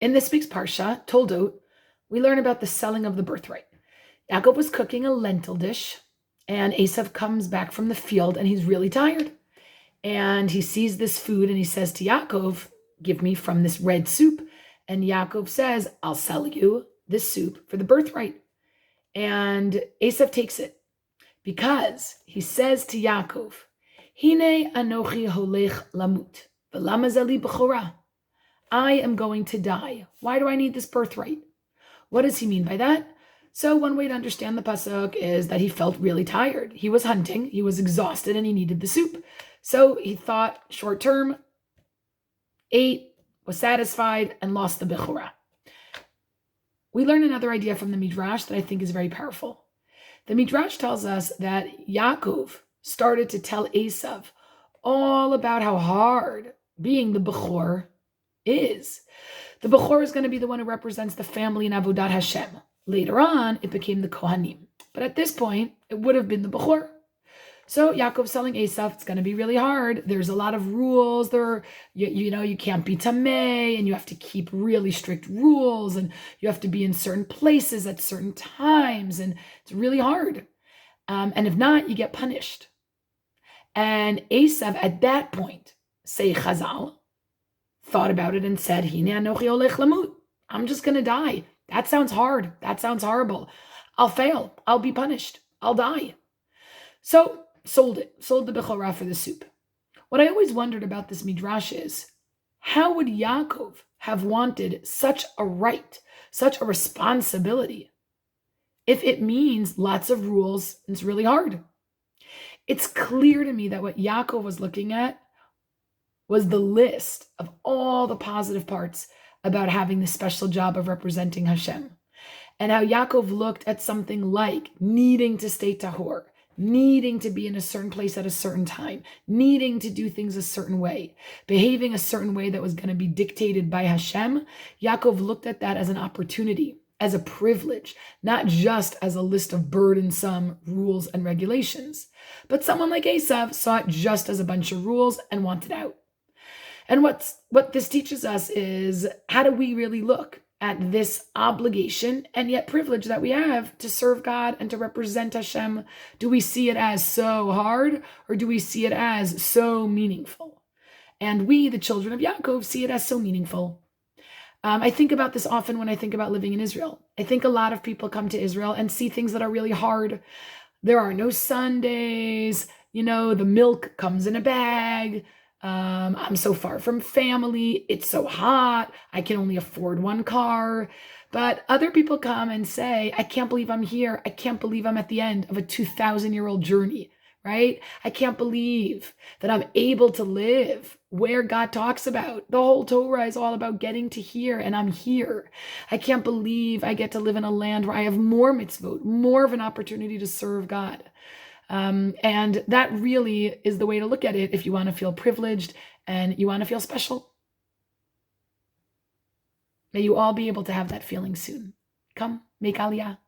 In this week's Parsha, Toldot, we learn about the selling of the birthright. Yaakov was cooking a lentil dish, and Esav comes back from the field, and he's really tired. And he sees this food, and he says to Yaakov, give me from this red soup. And Yaakov says, I'll sell you this soup for the birthright. And Esav takes it because he says to Yaakov, Hine anochi holech lamut, v'lama zeli b'chora. I am going to die. Why do I need this birthright? What does he mean by that? So one way to understand the pasuk is that he felt really tired. He was hunting, he was exhausted, and he needed the soup. So he thought short term, ate, was satisfied, and lost the bechorah. We learn another idea from the Midrash that I think is very powerful. The Midrash tells us that Yaakov started to tell Esav all about how hard being the Bechor is. The Bechor is going to be the one who represents the family in Avodat Hashem. Later on, it became the Kohanim. But at this point, it would have been the Bechor. So Yaakov's telling Esav, it's going to be really hard. There's a lot of rules. You can't be tameh, and you have to keep really strict rules, and you have to be in certain places at certain times, and it's really hard. And if not, you get punished. And Esav, at that point, say Chazal, thought about it and said, Hine anochi olech lamut. I'm just going to die. That sounds hard. That sounds horrible. I'll fail. I'll be punished. I'll die. So sold the bechorah for the soup. What I always wondered about this midrash is, how would Yaakov have wanted such a right, such a responsibility, if it means lots of rules and it's really hard? It's clear to me that what Yaakov was looking at was the list of all the positive parts about having the special job of representing Hashem. And how Yaakov looked at something like needing to stay tahor, needing to be in a certain place at a certain time, needing to do things a certain way, behaving a certain way that was going to be dictated by Hashem. Yaakov looked at that as an opportunity, as a privilege, not just as a list of burdensome rules and regulations. But someone like Esav saw it just as a bunch of rules and wanted out. And what this teaches us is, how do we really look at this obligation and yet privilege that we have to serve God and to represent Hashem? Do we see it as so hard, or do we see it as so meaningful? And we, the children of Yaakov, see it as so meaningful. I think about this often when I think about living in Israel. I think a lot of people come to Israel and see things that are really hard. There are no Sundays. The milk comes in a bag. I'm so far from family. It's so hot. I can only afford one car. But other people come and say, I can't believe I'm here. I can't believe I'm at the end of a 2,000-year-old journey, right? I can't believe that I'm able to live where God talks about. The whole Torah is all about getting to here, and I'm here. I can't believe I get to live in a land where I have more mitzvot, more of an opportunity to serve God. And that really is the way to look at it if you want to feel privileged and you want to feel special. May you all be able to have that feeling soon. Come, make Aliyah.